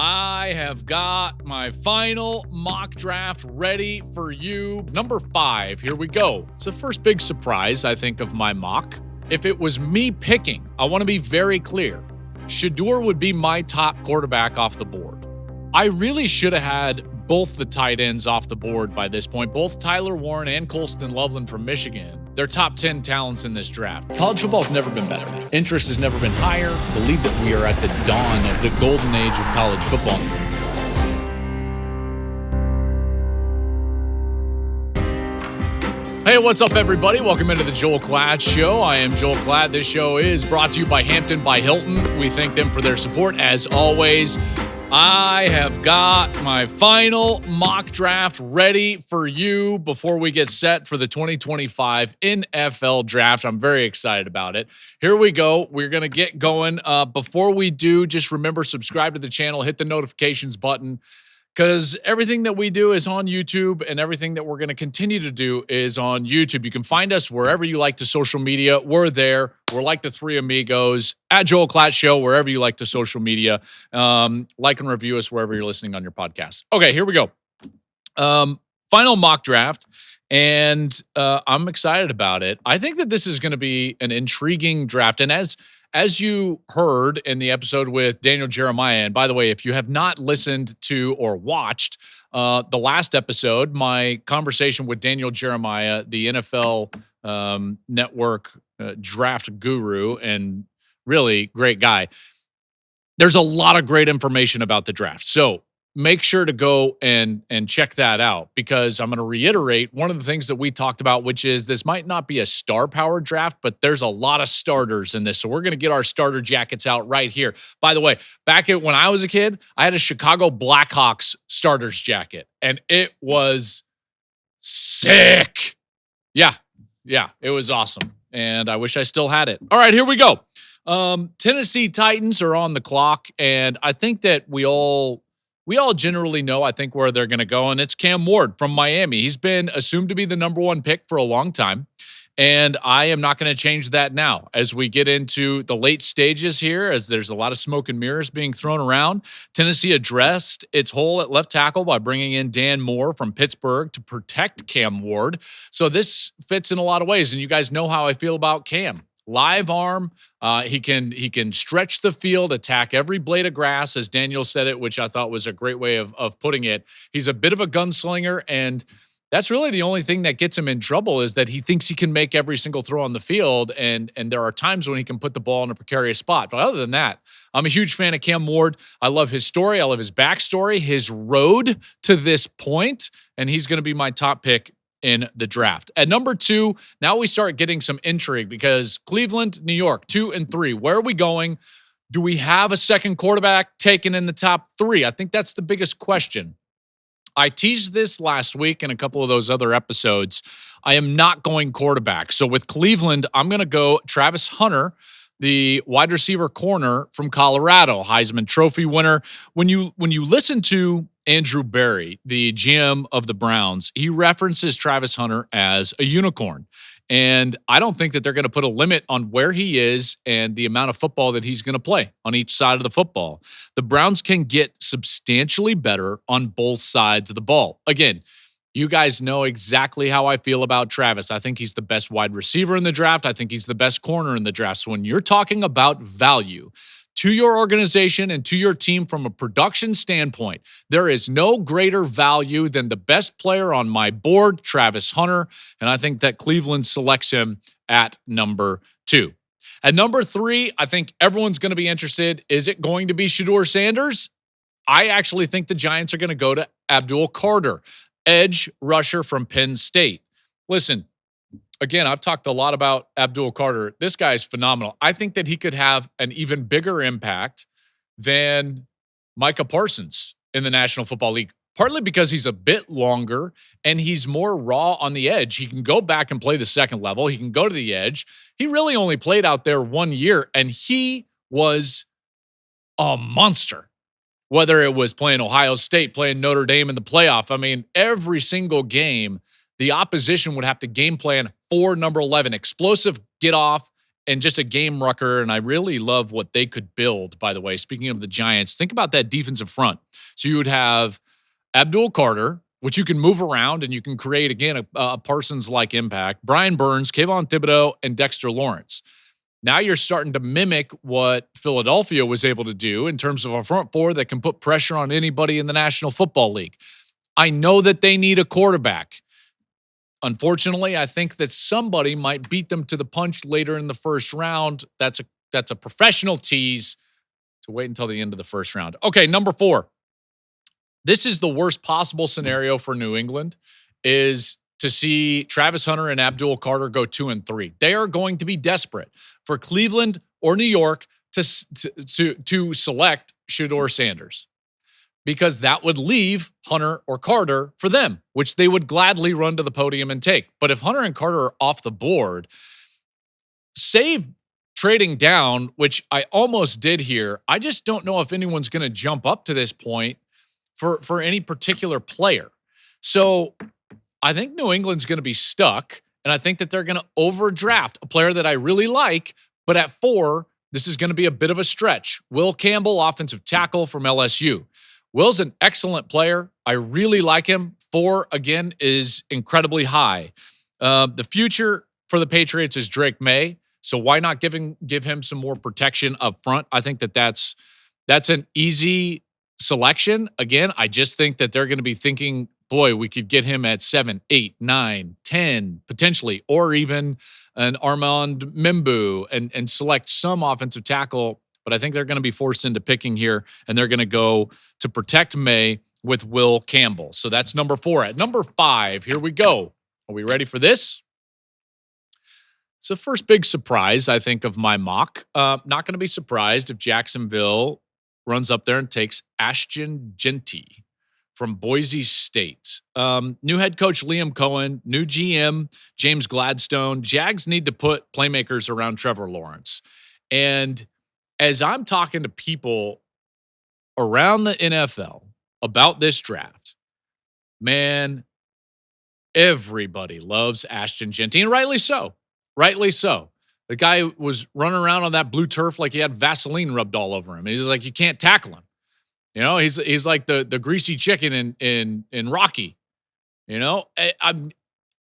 I have got my final mock draft ready for you. Number 5, here we go. It's the first big surprise, I think, of my mock. If it was me picking, I want to be very clear. Shedeur would be my top quarterback off the board. I really should have had both the tight ends off the board by this point, both Tyler Warren and Colston Loveland from Michigan. They're top 10 talents in this draft. College football's never been better. Interest has never been higher. I believe that we are at the dawn of the golden age of college football. Hey, what's up, everybody? Welcome into the Joel Klatt Show. I am Joel Klatt. This show is brought to you by Hampton by Hilton. We thank them for their support, as always. I have got my final mock draft ready for you before we get set for the 2025 NFL draft. I'm very excited about it. Here we go. We're going to get going. Before we do, just remember, subscribe to the channel, hit the notifications button, because everything that we do is on YouTube, and everything that we're going to continue to do is on YouTube. You can find us wherever you like to social media. We're there. We're like the Three Amigos, at Joel Klatt Show, wherever you like to social media. Like and review us wherever you're listening on your podcast. Okay, here we go. Final mock draft, and I'm excited about it. I think that this is going to be an intriguing draft, and as you heard in the episode with Daniel Jeremiah, and by the way, if you have not listened to or watched the last episode, my conversation with Daniel Jeremiah, the NFL Network draft guru and really great guy, there's a lot of great information about the draft. So make sure to go and check that out, because I'm going to reiterate one of the things that we talked about, which is this might not be a star-powered draft, but there's a lot of starters in this. So we're going to get our starter jackets out right here. By the way, when I was a kid, I had a Chicago Blackhawks starters jacket, and it was sick. Yeah, it was awesome, and I wish I still had it. All right, here we go. Tennessee Titans are on the clock, and I think that we all generally know, I think, where they're going to go, and it's Cam Ward from Miami. He's been assumed to be the number one pick for a long time, and I am not going to change that now. As we get into the late stages here, as there's a lot of smoke and mirrors being thrown around, Tennessee addressed its hole at left tackle by bringing in Dan Moore from Pittsburgh to protect Cam Ward. So this fits in a lot of ways, and you guys know how I feel about Cam. Live arm, he can stretch the field, attack every blade of grass, as Daniel said it, which I thought was a great way of putting it. He's a bit of a gunslinger, and that's really the only thing that gets him in trouble, is that he thinks he can make every single throw on the field, and there are times when he can put the ball in a precarious spot. But other than that, I'm a huge fan of Cam Ward. I love his story. I love his backstory, his road to this point, and he's going to be my top pick in the draft. At number 2, now we start getting some intrigue, because Cleveland, New York, 2 and 3. Where are we going? Do we have a second quarterback taken in the top 3? I think that's the biggest question. I teased this last week in a couple of those other episodes. I am not going quarterback. So with Cleveland, I'm going to go Travis Hunter, the wide receiver corner from Colorado, Heisman Trophy winner. When you listen to Andrew Berry, the GM of the Browns, he references Travis Hunter as a unicorn. And I don't think that they're going to put a limit on where he is and the amount of football that he's going to play on each side of the football. The Browns can get substantially better on both sides of the ball. Again, you guys know exactly how I feel about Travis. I think he's the best wide receiver in the draft. I think he's the best corner in the draft. So when you're talking about value to your organization and to your team from a production standpoint, there is no greater value than the best player on my board, Travis Hunter, and I think that Cleveland selects him at number 2. At number 3, I think everyone's going to be interested. Is it going to be Shedeur Sanders? I actually think the Giants are going to go to Abdul Carter, edge rusher from Penn State. Listen, again, I've talked a lot about Abdul Carter. This guy is phenomenal. I think that he could have an even bigger impact than Micah Parsons in the National Football League, partly because he's a bit longer and he's more raw on the edge. He can go back and play the second level. He can go to the edge. He really only played out there 1 year, and he was a monster. Whether it was playing Ohio State, playing Notre Dame in the playoff, I mean, every single game, the opposition would have to game plan for number 11. Explosive get off and just a game rucker. And I really love what they could build, by the way. Speaking of the Giants, think about that defensive front. So you would have Abdul Carter, which you can move around and you can create, again, a Parsons-like impact. Brian Burns, Kayvon Thibodeau, and Dexter Lawrence. Now you're starting to mimic what Philadelphia was able to do in terms of a front four that can put pressure on anybody in the National Football League. I know that they need a quarterback. Unfortunately, I think that somebody might beat them to the punch later in the first round. That's a professional tease to wait until the end of the first round. Okay, number 4. This is the worst possible scenario for New England, is to see Travis Hunter and Abdul Carter go 2-3. They are going to be desperate for Cleveland or New York to select Shedeur Sanders, because that would leave Hunter or Carter for them, which they would gladly run to the podium and take. But if Hunter and Carter are off the board, save trading down, which I almost did here, I just don't know if anyone's going to jump up to this point for any particular player. So I think New England's going to be stuck, and I think that they're going to overdraft a player that I really like, but at 4, this is going to be a bit of a stretch. Will Campbell, offensive tackle from LSU. Will's an excellent player. I really like him. 4, again, is incredibly high. The future for the Patriots is Drake May, so why not give him some more protection up front? I think that's an easy selection. Again, I just think that they're going to be thinking, boy, we could get him at 7, 8, 9, 10, potentially, or even an Armand Membu and select some offensive tackle. But I think they're going to be forced into picking here, and they're going to go to protect May with Will Campbell. So that's number 4. At number 5, here we go. Are we ready for this? It's the first big surprise, I think, of my mock. Not going to be surprised if Jacksonville runs up there and takes Ashton Jeanty from Boise State. New head coach Liam Cohen, new GM James Gladstone. Jags need to put playmakers around Trevor Lawrence. And as I'm talking to people around the NFL about this draft, man, everybody loves Ashton Jeanty, and rightly so. Rightly so. The guy was running around on that blue turf like he had Vaseline rubbed all over him. He's like, you can't tackle him. You know, he's like the greasy chicken in Rocky. You know,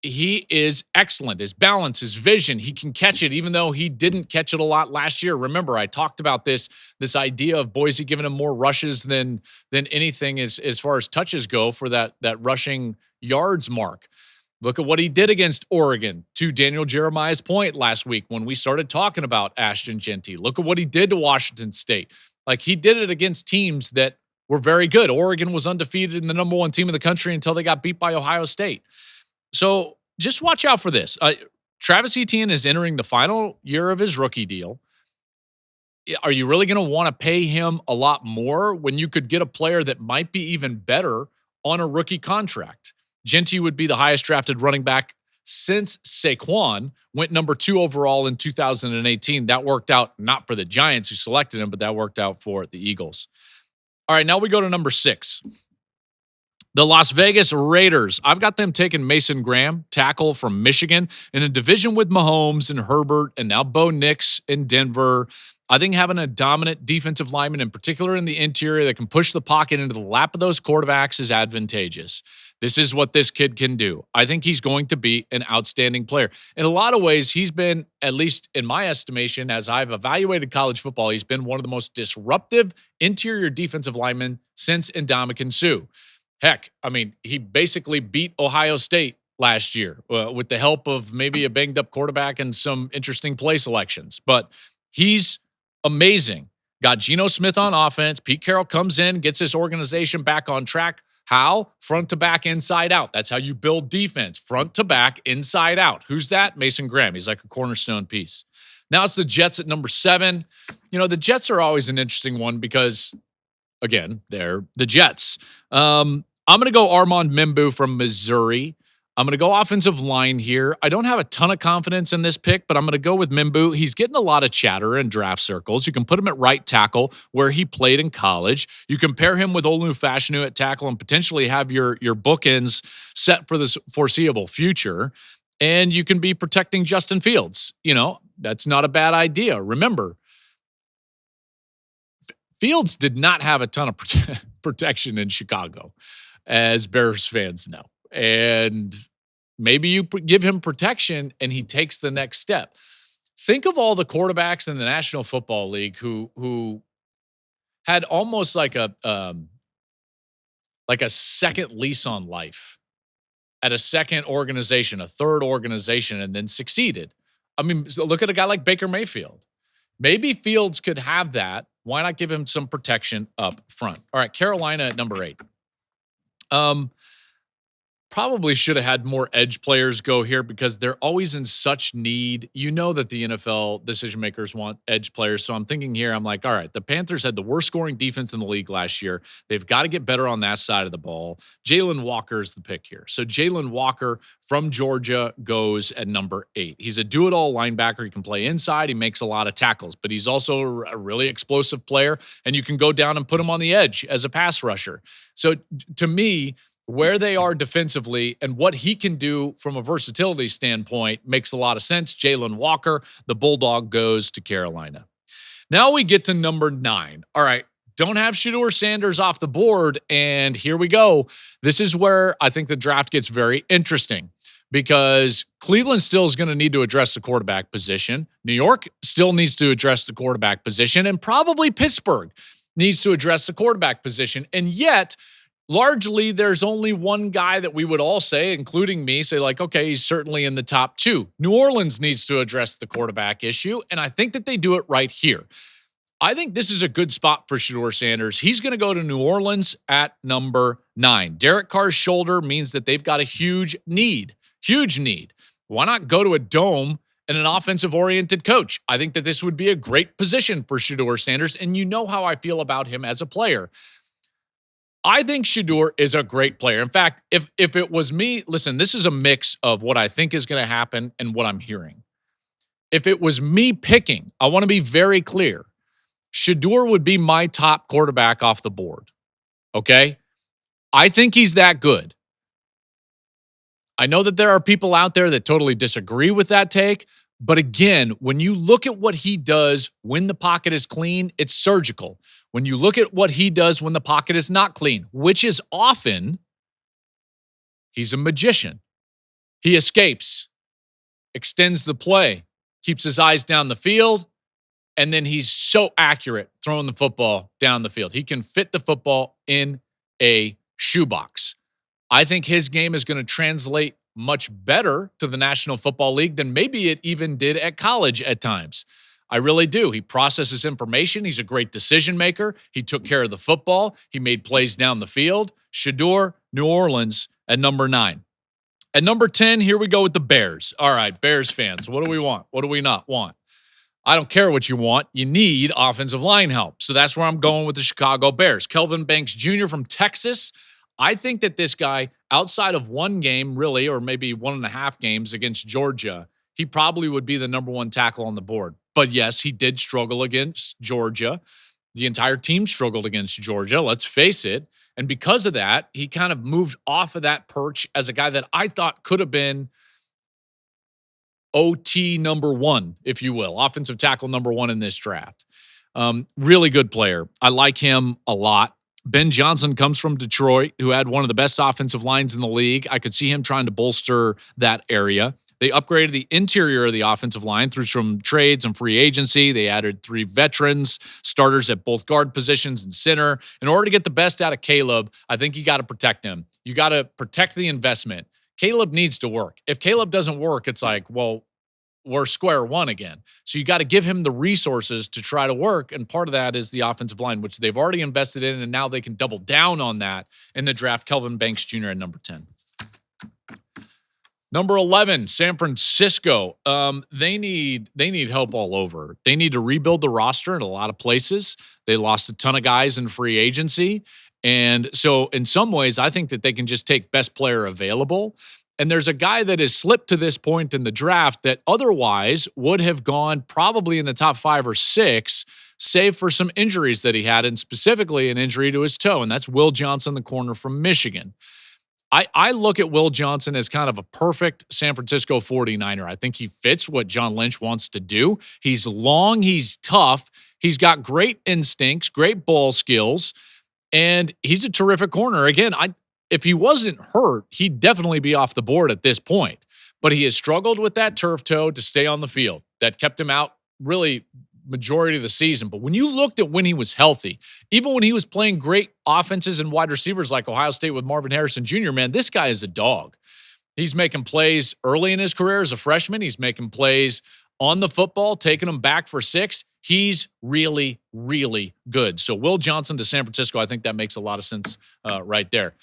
he is excellent. His balance, his vision, he can catch it, even though he didn't catch it a lot last year. Remember, I talked about this idea of Boise giving him more rushes than anything as far as touches go for that rushing yards mark. Look at what he did against Oregon, to Daniel Jeremiah's point last week when we started talking about Ashton Jeanty. Look at what he did to Washington State. Like, he did it against teams that were very good. Oregon was undefeated and the number 1 team in the country until they got beat by Ohio State. So just watch out for this. Travis Etienne is entering the final year of his rookie deal. Are you really going to want to pay him a lot more when you could get a player that might be even better on a rookie contract? Jeanty would be the highest drafted running back since Saquon went number 2 overall in 2018. That worked out not for the Giants who selected him, but that worked out for the Eagles. All right, now we go to number 6. The Las Vegas Raiders. I've got them taking Mason Graham, tackle from Michigan, in a division with Mahomes and Herbert and now Bo Nix in Denver. I think having a dominant defensive lineman, in particular in the interior, that can push the pocket into the lap of those quarterbacks is advantageous. This is what this kid can do. I think he's going to be an outstanding player. In a lot of ways, he's been, at least in my estimation, as I've evaluated college football, he's been one of the most disruptive interior defensive linemen since Ndamukong Suh. Heck, I mean, he basically beat Ohio State last year with the help of maybe a banged-up quarterback and some interesting play selections. But he's amazing. Got Geno Smith on offense. Pete Carroll comes in, gets this organization back on track. How? Front to back, inside out. That's how you build defense. Front to back, inside out. Who's that? Mason Graham. He's like a cornerstone piece. Now it's the Jets at number 7. You know, the Jets are always an interesting one because, again, they're the Jets. I'm going to go Armand Membu from Missouri. I'm going to go offensive line here. I don't have a ton of confidence in this pick, but I'm going to go with Membu. He's getting a lot of chatter in draft circles. You can put him at right tackle where he played in college. You can pair him with Olu Fashanu at tackle and potentially have your bookends set for this foreseeable future. And you can be protecting Justin Fields. You know, that's not a bad idea. Remember, Fields did not have a ton of protection in Chicago, as Bears fans know. And maybe you give him protection and he takes the next step. Think of all the quarterbacks in the National Football League who had almost like a second lease on life at a second organization, a third organization, and then succeeded. I mean, look at a guy like Baker Mayfield. Maybe Fields could have that. Why not give him some protection up front? All right, Carolina at number 8. Probably should have had more edge players go here because they're always in such need. You know that the NFL decision makers want edge players. So I'm thinking here, I'm like, all right, the Panthers had the worst scoring defense in the league last year. They've got to get better on that side of the ball. Jalen Walker is the pick here. So Jalen Walker from Georgia goes at number 8. He's a do-it-all linebacker. He can play inside. He makes a lot of tackles, but he's also a really explosive player, and you can go down and put him on the edge as a pass rusher. So to me, where they are defensively and what he can do from a versatility standpoint makes a lot of sense. Jalen Walker, the Bulldog, goes to Carolina. Now we get to number 9. All right, don't have Shedeur Sanders off the board, and here we go. This is where I think the draft gets very interesting because Cleveland still is going to need to address the quarterback position. New York still needs to address the quarterback position, and probably Pittsburgh needs to address the quarterback position, and yet largely, there's only one guy that we would all say, including me, say like, okay, he's certainly in the top 2. New Orleans needs to address the quarterback issue, and I think that they do it right here. I think this is a good spot for Shedeur Sanders. He's going to go to New Orleans at number 9. Derek Carr's shoulder means that they've got a huge need. Huge need. Why not go to a dome and an offensive-oriented coach? I think that this would be a great position for Shedeur Sanders, and you know how I feel about him as a player. I think Shedeur is a great player. In fact, if it was me, listen, this is a mix of what I think is going to happen and what I'm hearing. If it was me picking, I want to be very clear. Shedeur would be my top quarterback off the board. Okay? I think he's that good. I know that there are people out there that totally disagree with that take, but again, when you look at what he does when the pocket is clean, it's surgical. When you look at what he does when the pocket is not clean, which is often, he's a magician. He escapes, extends the play, keeps his eyes down the field, and then he's so accurate throwing the football down the field. He can fit the football in a shoebox. I think his game is going to translate much better to the National Football League than maybe it even did at college at times. I really do. He processes information. He's a great decision maker. He took care of the football. He made plays down the field. Shedeur, New Orleans at number 9. At number 10, here we go with the Bears. All right, Bears fans, what do we want? What do we not want? I don't care what you want. You need offensive line help. So that's where I'm going with the Chicago Bears. Kelvin Banks Jr. from Texas. I think that this guy, outside of one game, really, or maybe 1.5 games against Georgia, he probably would be the number 1 tackle on the board. But yes, he did struggle against Georgia. The entire team struggled against Georgia, let's face it. And because of that, he kind of moved off of that perch as a guy that I thought could have been OT number 1, if you will, offensive tackle number 1 in this draft. Really good player. I like him a lot. Ben Johnson comes from Detroit, who had one of the best offensive lines in the league. I could see him trying to bolster that area. They upgraded the interior of the offensive line through some trades and free agency. They added 3 veterans, starters at both guard positions and center. In order to get the best out of Caleb, I think you got to protect him. You got to protect the investment. Caleb needs to work. If Caleb doesn't work, it's like, well, we're square one again. So you got to give him the resources to try to work. And part of that is the offensive line, which they've already invested in, and now they can double down on that in the draft. Kelvin Banks Jr. at number 10. Number 11, San Francisco. They need help all over. They need to rebuild the roster in a lot of places. They lost a ton of guys in free agency. And so in some ways, I think that they can just take best player available. And there's a guy that has slipped to this point in the draft that otherwise would have gone probably in the top 5 or 6, save for some injuries that he had, and specifically an injury to his toe. And that's Will Johnson, the corner from Michigan. I look at Will Johnson as kind of a perfect San Francisco 49er. I think he fits what John Lynch wants to do. He's long, he's tough, he's got great instincts, great ball skills, and he's a terrific corner. Again, if he wasn't hurt, he'd definitely be off the board at this point. But he has struggled with that turf toe to stay on the field. That kept him out really majority of the season. But when you looked at when he was healthy, even when he was playing great offenses and wide receivers like Ohio State with Marvin Harrison Jr., man, this guy is a dog. He's making plays early in his career as a freshman. He's making plays on the football, taking them back for 6. He's really, really good. So Will Johnson to San Francisco, I think that makes a lot of sense right there.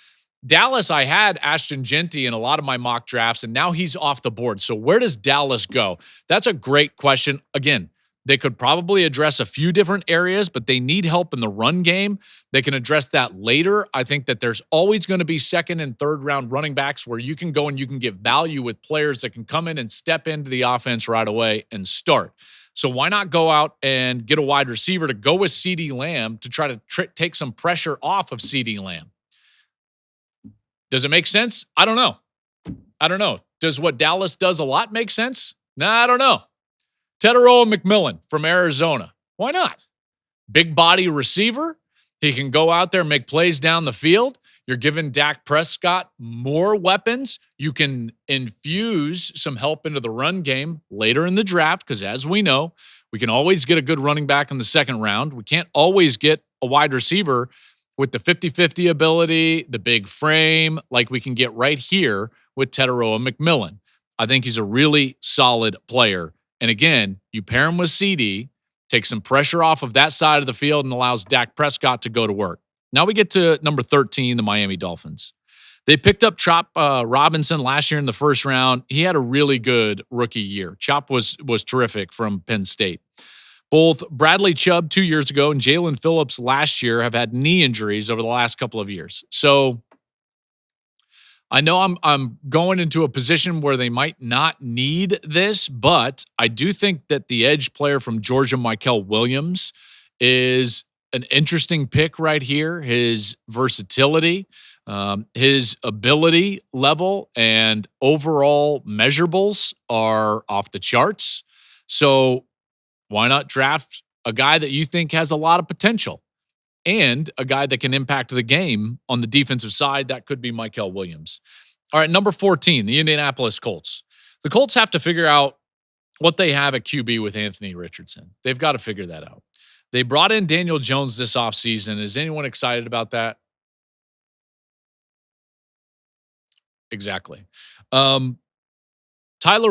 Dallas, I had Ashton Genty in a lot of my mock drafts, and now he's off the board. So where does Dallas go? That's a great question. Again, they could probably address a few different areas, but they need help in the run game. They can address that later. I think that there's always going to be second and third round running backs where you can go and you can get value with players that can come in and step into the offense right away and start. So why not go out and get a wide receiver to go with CeeDee Lamb to try to take some pressure off of CeeDee Lamb? Does it make sense? I don't know. Does what Dallas does a lot make sense? Nah, I don't know. Tetairoa McMillan from Arizona. Why not? Big body receiver. He can go out there and make plays down the field. You're giving Dak Prescott more weapons. You can infuse some help into the run game later in the draft because, as we know, we can always get a good running back in the second round. We can't always get a wide receiver with the 50-50 ability, the big frame, like we can get right here with Tetairoa McMillan. I think he's a really solid player. And again, you pair him with CD, take some pressure off of that side of the field, and allows Dak Prescott to go to work. Now we get to number 13, the Miami Dolphins. They picked up Chop Robinson last year in the first round. He had a really good rookie year. Chop was terrific from Penn State. Both Bradley Chubb 2 years ago and Jalen Phillips last year have had knee injuries over the last couple of years. So I know I'm going into a position where they might not need this, but I do think that the edge player from Georgia, Mykel Williams, is an interesting pick right here. His versatility, his ability level, and overall measurables are off the charts. So why not draft a guy that you think has a lot of potential and a guy that can impact the game on the defensive side? That could be Mykel Williams. All right, number 14, the Indianapolis Colts. The Colts have to figure out what they have at QB with Anthony Richardson. They've got to figure that out. They brought in Daniel Jones this offseason. Is anyone excited about that? Exactly. Tyler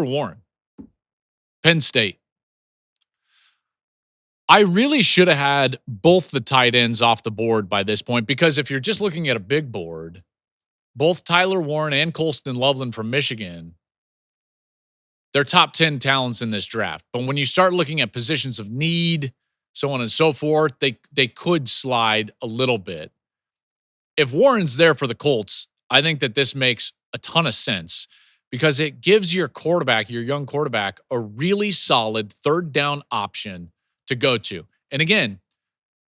Warren, Penn State. I really should have had both the tight ends off the board by this point, because if you're just looking at a big board, both Tyler Warren and Colston Loveland from Michigan, they're top 10 talents in this draft. But when you start looking at positions of need, so on and so forth, they could slide a little bit. If Warren's there for the Colts, I think that this makes a ton of sense because it gives your quarterback, your young quarterback, a really solid third down option to go to. And again,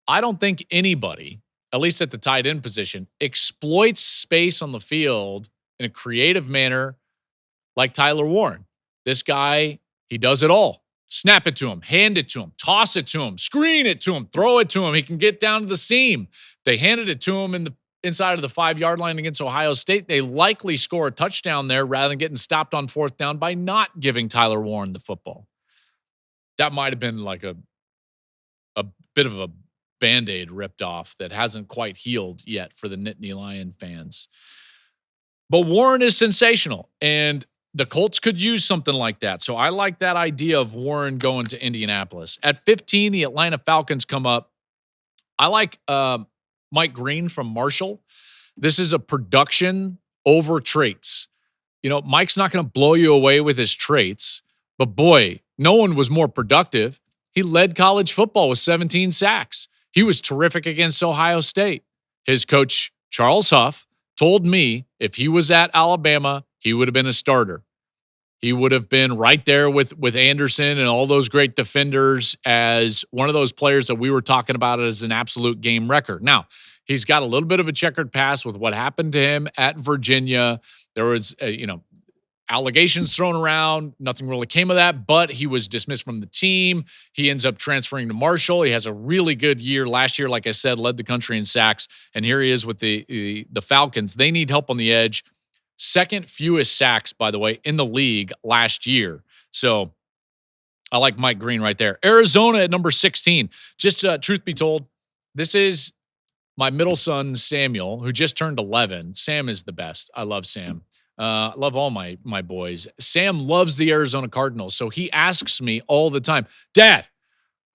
I don't think anybody, at least at the tight end position, exploits space on the field in a creative manner like Tyler Warren. This guy, he does it all. Snap it to him, hand it to him, toss it to him, screen it to him, throw it to him. He can get down to the seam. They handed it to him in the inside of the 5-yard line against Ohio State. They likely score a touchdown there rather than getting stopped on fourth down by not giving Tyler Warren the football. That might have been like a bit of a Band-Aid ripped off that hasn't quite healed yet for the Nittany Lion fans. But Warren is sensational, and the Colts could use something like that. So I like that idea of Warren going to Indianapolis. At 15, the Atlanta Falcons come up. I like Mike Green from Marshall. This is a production over traits. You know, Mike's not going to blow you away with his traits, but boy, no one was more productive. He led college football with 17 sacks. He was terrific against Ohio State. His coach, Charles Huff, told me if he was at Alabama, he would have been a starter. He would have been right there with Anderson and all those great defenders as one of those players that we were talking about as an absolute game record. Now, He's got a little bit of a checkered past with what happened to him at Virginia. There was, allegations thrown around. Nothing really came of that, but he was dismissed from the team. He ends up transferring to Marshall. He has a really good year. Last year, like I said, led the country in sacks, and here he is with the Falcons. They need help on the edge. Second fewest sacks, by the way, in the league last year. So I like Mike Green right there. Arizona at number 16. Just truth be told, this is my middle son, Samuel, who just turned 11. Sam is the best. I love Sam. Love all my boys. Sam loves the Arizona Cardinals, so he asks me all the time, Dad,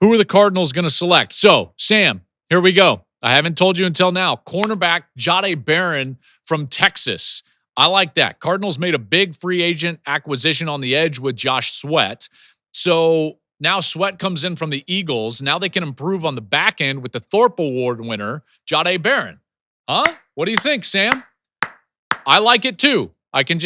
who are the Cardinals going to select? So, Sam, here we go. I haven't told you until now. Cornerback Jahdae Barron from Texas. I like that. Cardinals made a big free agent acquisition on the edge with Josh Sweat. So now Sweat comes in from the Eagles. Now they can improve on the back end with the Thorpe Award winner, Jahdae Barron. Huh? What do you think, Sam? I like it too. I can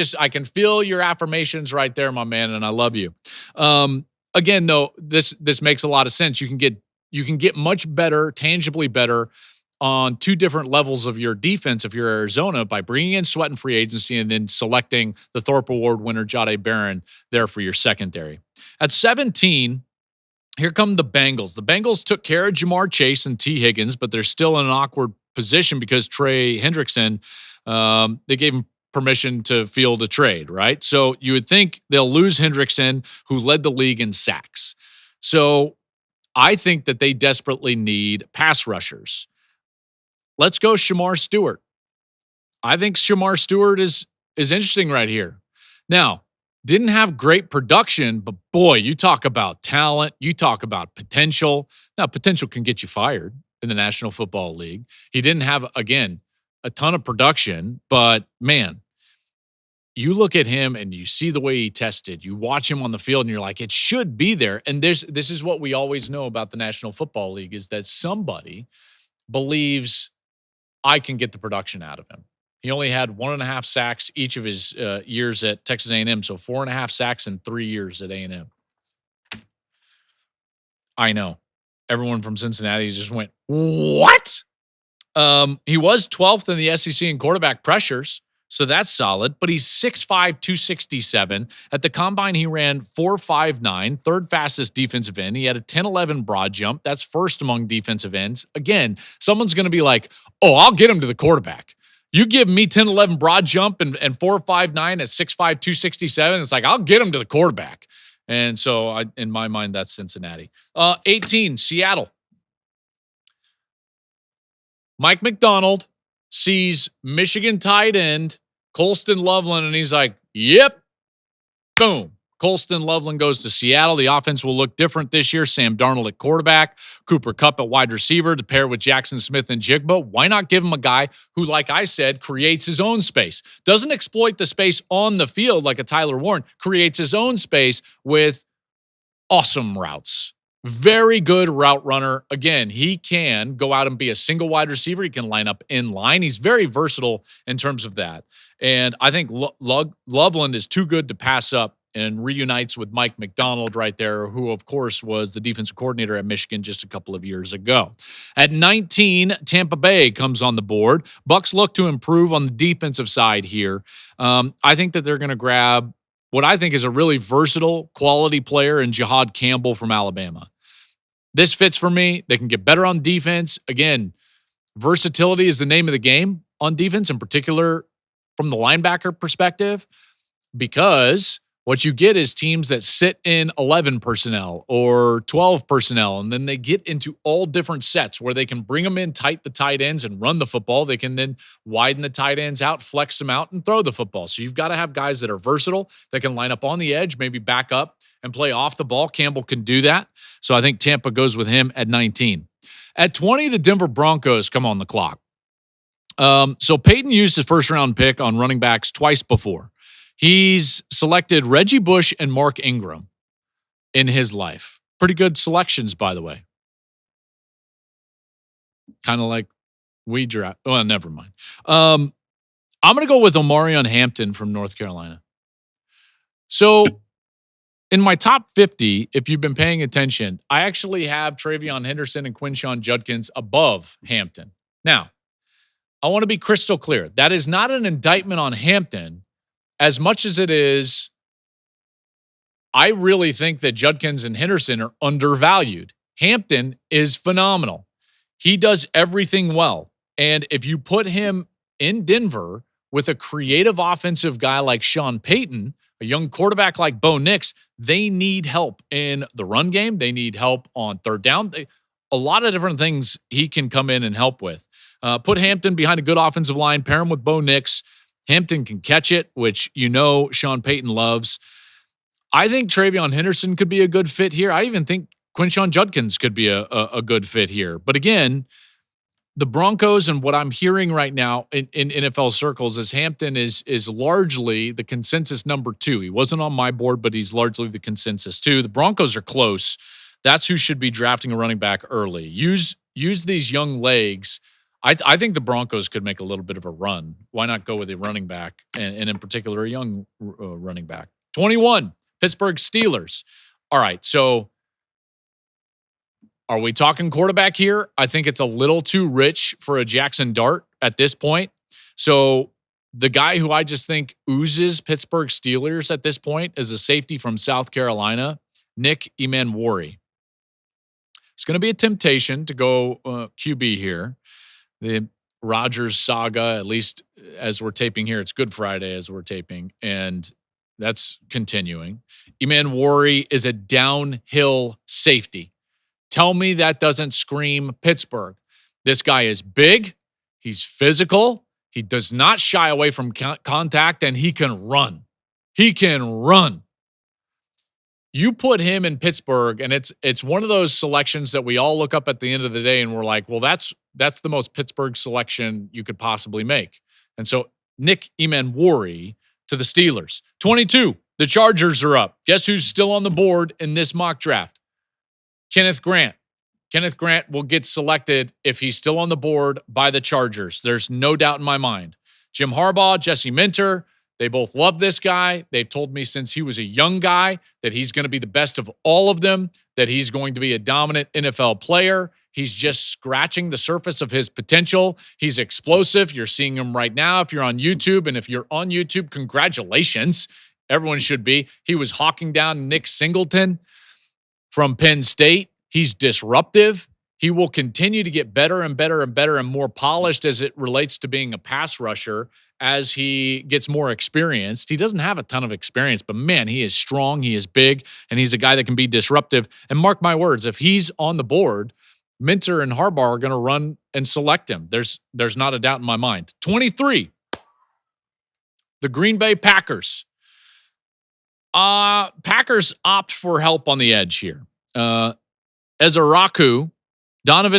feel your affirmations right there, my man, and I love you. Again, though, this makes a lot of sense. You can get much better, tangibly better on two different levels of your defense if you're Arizona by bringing in Sweat in free agency and then selecting the Thorpe Award winner, Jahdae Barron, there for your secondary. At 17, here come the Bengals. The Bengals took care of Jamar Chase and T. Higgins, but they're still in an awkward position because Trey Hendrickson, they gave him permission to field a trade, right? So you would think they'll lose Hendrickson, who led the league in sacks. So I think that they desperately need pass rushers. Let's go Shamar Stewart. I think Shamar Stewart is interesting right here. Now, didn't have great production, but boy, you talk about talent, you talk about potential. Now, potential can get you fired in the National Football League. He didn't have, again, a ton of production, but man, you look at him and you see the way he tested. You watch him on the field and you're like, it should be there. And this is what we always know about the National Football League is that somebody believes I can get the production out of him. He only had 1.5 sacks each of his years at Texas A&M, so 4.5 sacks in 3 years at A&M. I know. Everyone from Cincinnati just went, what? He was 12th in the SEC in quarterback pressures, so that's solid, but he's 6'5", 267. At the combine, he ran 4.59, third fastest defensive end. He had a 10.11 broad jump. That's first among defensive ends. Again, someone's going to be like, oh, I'll get him to the quarterback. You give me 10.11 broad jump and 4.59 at 6'5", 267. It's like, I'll get him to the quarterback. And so, in my mind, that's Cincinnati. 18, Seattle. Mike McDonald sees Michigan tight end Colston Loveland, and he's like, yep, boom. Colston Loveland goes to Seattle. The offense will look different this year. Sam Darnold at quarterback, Cooper Kupp at wide receiver to pair with Jackson Smith and Jigba. Why not give him a guy who, like I said, creates his own space? Doesn't exploit the space on the field like a Tyler Warren, creates his own space with awesome routes. Very good route runner. Again, he can go out and be a single wide receiver. He can line up in line. He's very versatile in terms of that. And I think Loveland is too good to pass up and reunites with Mike McDonald right there, who, of course, was the defensive coordinator at Michigan just a couple of years ago. At 19, Tampa Bay comes on the board. Bucs look to improve on the defensive side here. I think that they're going to grab what I think is a really versatile, quality player in Jihad Campbell from Alabama. This fits for me. They can get better on defense. Again, versatility is the name of the game on defense, in particular from the linebacker perspective, because what you get is teams that sit in 11 personnel or 12 personnel, and then they get into all different sets where they can bring them in tight, the tight ends, and run the football. They can then widen the tight ends out, flex them out, and throw the football. So you've got to have guys that are versatile, that can line up on the edge, maybe back up and play off the ball. Campbell can do that. So I think Tampa goes with him at 19. At 20, the Denver Broncos come on the clock. So Peyton used his first-round pick on running backs twice before. He's selected Reggie Bush and Mark Ingram in his life. Pretty good selections, by the way. Kind of like we draft. Well, never mind. I'm going to go with Omarion Hampton from North Carolina. So in my top 50, if you've been paying attention, I actually have Travion Henderson and Quinshon Judkins above Hampton. Now, I want to be crystal clear. That is not an indictment on Hampton as much as it is. I really think that Judkins and Henderson are undervalued. Hampton is phenomenal. He does everything well. And if you put him in Denver with a creative offensive guy like Sean Payton, a young quarterback like Bo Nix, they need help in the run game. They need help on third down. A lot of different things he can come in and help with. Put Hampton behind a good offensive line, pair him with Bo Nix. Hampton can catch it, which Sean Payton loves. I think Travion Henderson could be a good fit here. I even think Quinshon Judkins could be a good fit here. But again, the Broncos and what I'm hearing right now in NFL circles is Hampton is largely the consensus number 2. He wasn't on my board, but he's largely the consensus 2. The Broncos are close. That's who should be drafting a running back early. Use these young legs. I think the Broncos could make a little bit of a run. Why not go with a running back, and in particular, a young running back? 21, Pittsburgh Steelers. All right, so are we talking quarterback here? I think it's a little too rich for a Jackson Dart at this point. So the guy who I just think oozes Pittsburgh Steelers at this point is a safety from South Carolina, Nick Emanwari. It's going to be a temptation to go QB here. The Rodgers saga, at least as we're taping here, it's Good Friday as we're taping, and that's continuing. Emanwari is a downhill safety. Tell me that doesn't scream Pittsburgh. This guy is big. He's physical. He does not shy away from contact, and he can run. He can run. You put him in Pittsburgh, and it's one of those selections that we all look up at the end of the day, and we're like, well, that's the most Pittsburgh selection you could possibly make. And so Nick Emanwari to the Steelers. 22, the Chargers are up. Guess who's still on the board in this mock draft? Kenneth Grant. Kenneth Grant will get selected if he's still on the board by the Chargers. There's no doubt in my mind. Jim Harbaugh, Jesse Minter, they both love this guy. They've told me since he was a young guy that he's going to be the best of all of them, that he's going to be a dominant NFL player. He's just scratching the surface of his potential. He's explosive. You're seeing him right now if you're on YouTube. And if you're on YouTube, congratulations. Everyone should be. He was hawking down Nick Singleton from Penn State. He's disruptive. He will continue to get better and better and better and more polished as it relates to being a pass rusher as he gets more experienced. He doesn't have a ton of experience, but man, he is strong, he is big, and he's a guy that can be disruptive. And mark my words, if he's on the board, Minter and Harbaugh are going to run and select him. There's not a doubt in my mind. 23, the Green Bay Packers. Packers opt for help on the edge here. Donovan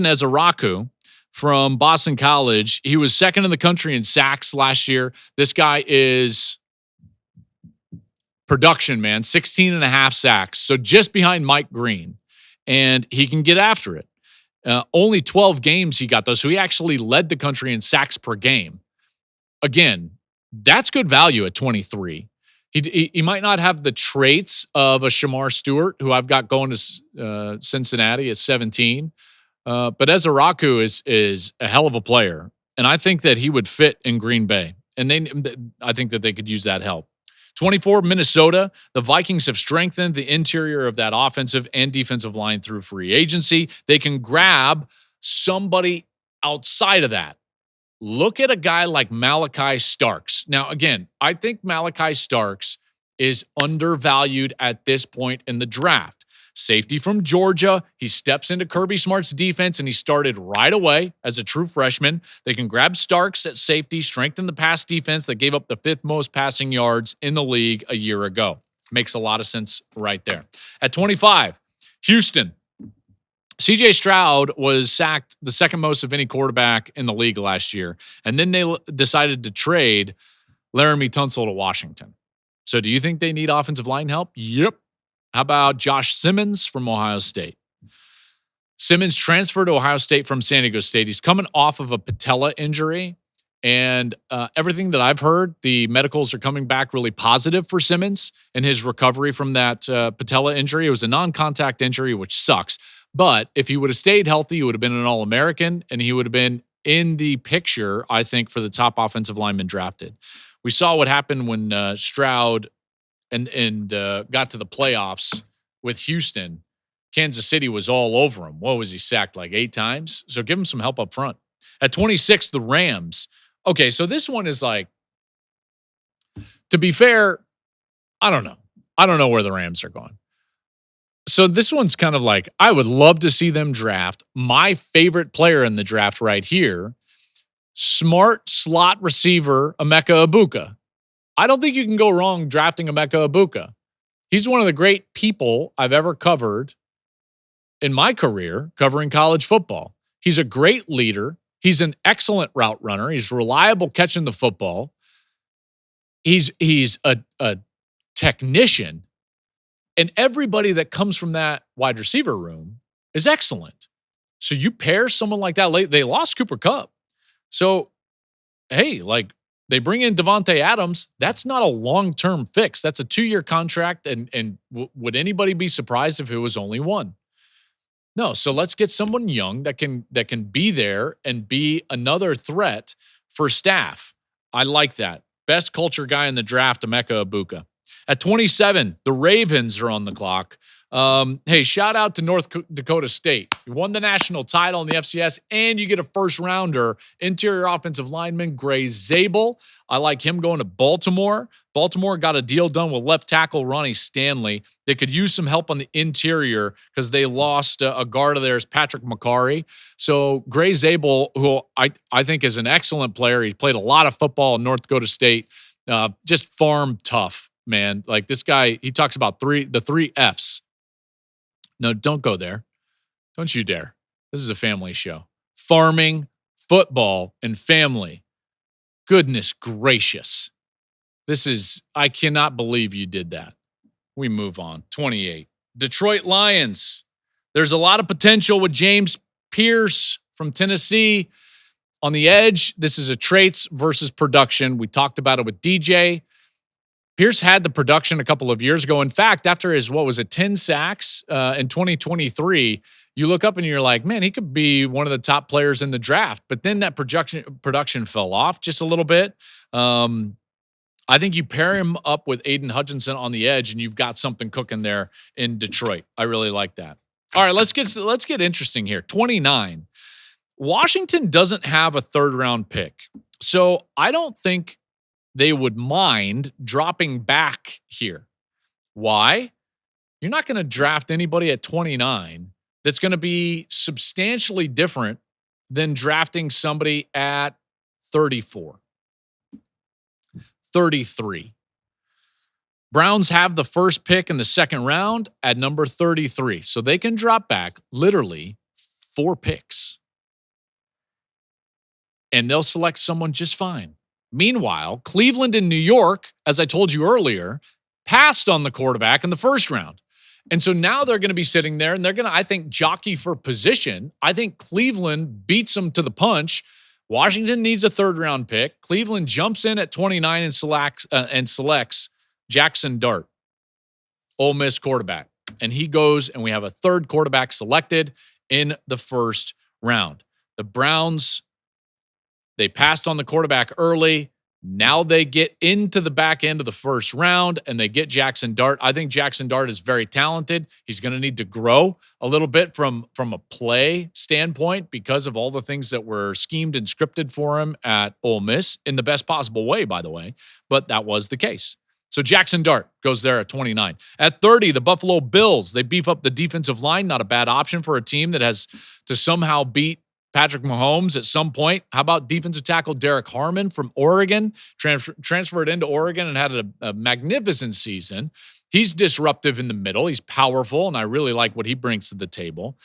Ezaraku from Boston College. He was second in the country in sacks last year. This guy is production, man. 16 and a half sacks. So just behind Mike Green. And he can get after it. Only 12 games he got, though. So he actually led the country in sacks per game. Again, that's good value at 23. He might not have the traits of a Shamar Stewart, who I've got going to Cincinnati at 17. But Ezaraku is a hell of a player, and I think that he would fit in Green Bay. And I think that they could use that help. 24, Minnesota. The Vikings have strengthened the interior of that offensive and defensive line through free agency. They can grab somebody outside of that. Look at a guy like Malachi Starks. Now, again, I think Malachi Starks is undervalued at this point in the draft. Safety from Georgia. He steps into Kirby Smart's defense, and he started right away as a true freshman. They can grab Starks at safety, strengthen the pass defense that gave up the 5th most passing yards in the league a year ago. Makes a lot of sense right there. At 25, Houston. C.J. Stroud was sacked the second most of any quarterback in the league last year, and then they decided to trade Laramie Tunsil to Washington. So do you think they need offensive line help? Yep. How about Josh Simmons from Ohio State? Simmons transferred to Ohio State from San Diego State. He's coming off of a patella injury, and everything that I've heard, the medicals are coming back really positive for Simmons and his recovery from that patella injury. It was a non-contact injury, which sucks. But if he would have stayed healthy, he would have been an All-American, and he would have been in the picture, I think, for the top offensive lineman drafted. We saw what happened when Stroud and got to the playoffs with Houston. Kansas City was all over him. What was he sacked like 8 times? So give him some help up front. At 26, the Rams. Okay, so this one is like, to be fair, I don't know. I don't know where the Rams are going. So this one's kind of like, I would love to see them draft my favorite player in the draft right here, smart slot receiver Emeka Egbuka. I don't think you can go wrong drafting Emeka Egbuka. He's one of the great people I've ever covered in my career covering college football. He's a great leader. He's an excellent route runner. He's reliable catching the football. He's a technician. And everybody that comes from that wide receiver room is excellent. So you pair someone like that late. They lost Cooper Kupp. So, hey, like they bring in Devontae Adams. That's not a long-term fix. That's a 2-year contract. And would anybody be surprised if it was only one? No. So let's get someone young that can be there and be another threat for staff. I like that. Best culture guy in the draft, Emeka Egbuka. At 27, the Ravens are on the clock. Hey, shout out to North Dakota State. You won the national title in the FCS, and you get a first-rounder, interior offensive lineman, Gray Zabel. I like him going to Baltimore. Baltimore got a deal done with left tackle Ronnie Stanley. They could use some help on the interior because they lost a guard of theirs, Patrick McCarry. So Gray Zabel, who I think is an excellent player. He's played a lot of football in North Dakota State. Just farm tough, man. Like this guy, he talks about the 3 Fs. No, don't go there. Don't you dare. This is a family show. Farming, football, and family. Goodness gracious. I cannot believe you did that. We move on. 28. Detroit Lions. There's a lot of potential with James Pierce from Tennessee on the edge. This is a traits versus production. We talked about it with DJ. Pierce had the production a couple of years ago. In fact, after his, 10 sacks in 2023, you look up and you're like, man, he could be one of the top players in the draft. But then that production fell off just a little bit. I think you pair him up with Aiden Hutchinson on the edge, and you've got something cooking there in Detroit. I really like that. All right, let's get interesting here. 29. Washington doesn't have a 3rd-round pick, so I don't think they would mind dropping back here. Why? You're not going to draft anybody at 29 that's going to be substantially different than drafting somebody at 34, 33. Browns have the first pick in the 2nd round at number 33. So they can drop back literally 4 picks. And they'll select someone just fine. Meanwhile, Cleveland and New York, as I told you earlier, passed on the quarterback in the 1st round. And so now they're going to be sitting there and they're going to, I think, jockey for position. I think Cleveland beats them to the punch. Washington needs a 3rd-round pick. Cleveland jumps in at 29 and selects Jackson Dart, Ole Miss quarterback. And he goes, and we have a 3rd quarterback selected in the 1st round. The Browns, they passed on the quarterback early. Now they get into the back end of the 1st round, and they get Jackson Dart. I think Jackson Dart is very talented. He's going to need to grow a little bit from a play standpoint because of all the things that were schemed and scripted for him at Ole Miss in the best possible way, by the way. But that was the case. So Jackson Dart goes there at 29. At 30, the Buffalo Bills, they beef up the defensive line. Not a bad option for a team that has to somehow beat Patrick Mahomes at some point. How about defensive tackle Derek Harmon from Oregon? Transferred into Oregon and had a magnificent season. He's disruptive in the middle. He's powerful, and I really like what he brings to the table.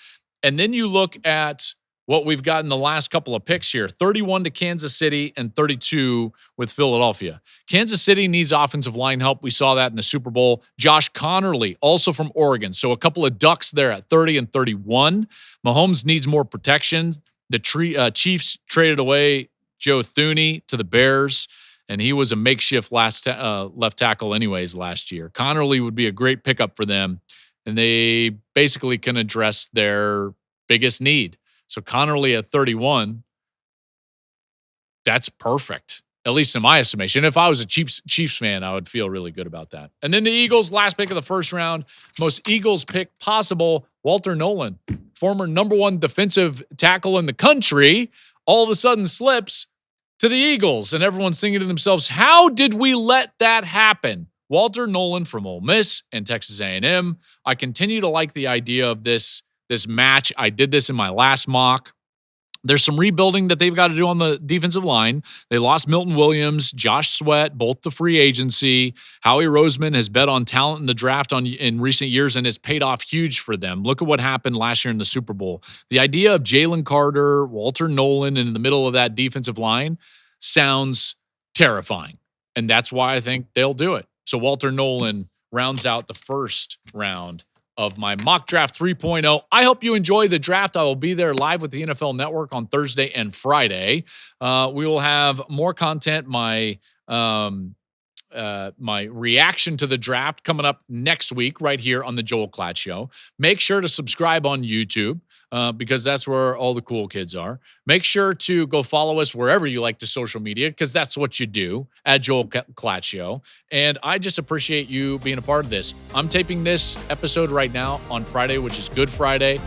And then you look at what we've got in the last couple of picks here. 31 to Kansas City and 32 with Philadelphia. Kansas City needs offensive line help. We saw that in the Super Bowl. Josh Connerly, also from Oregon. So a couple of ducks there at 30 and 31. Mahomes needs more protection. The Chiefs traded away Joe Thuney to the Bears, and he was a makeshift left tackle anyways last year. Connerly would be a great pickup for them, and they basically can address their biggest need. So Connerly at 31, that's perfect, at least in my estimation. If I was a Chiefs fan, I would feel really good about that. And then the Eagles, last pick of the first round, most Eagles pick possible, Walter Nolan, former number one defensive tackle in the country, all of a sudden slips to the Eagles. And everyone's thinking to themselves, how did we let that happen? Walter Nolan from Ole Miss and Texas A&M. I continue to like the idea of this match. I did this in my last mock. There's some rebuilding that they've got to do on the defensive line. They lost Milton Williams, Josh Sweat, both the free agency. Howie Roseman has bet on talent in the draft in recent years, and it's paid off huge for them. Look at what happened last year in the Super Bowl. The idea of Jalen Carter, Walter Nolan in the middle of that defensive line sounds terrifying, and that's why I think they'll do it. So Walter Nolan rounds out the first round of my mock draft 3.0. I hope you enjoy the draft. I will be there live with the NFL Network on Thursday and Friday. We will have more content. My reaction to the draft coming up next week right here on the Joel Klatt Show. Make sure to subscribe on YouTube because that's where all the cool kids are. Make sure to go follow us wherever you like the social media because that's what you do at Joel Klatt Show. And I just appreciate you being a part of this. I'm taping this episode right now on Friday, which is Good Friday.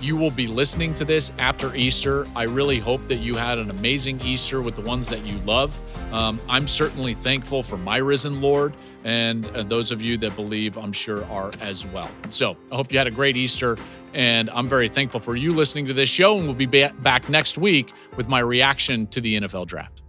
You will be listening to this after Easter. I really hope that you had an amazing Easter with the ones that you love. I'm certainly thankful for my risen Lord, and those of you that believe, I'm sure, are as well. So I hope you had a great Easter, and I'm very thankful for you listening to this show, and we'll be back next week with my reaction to the NFL Draft.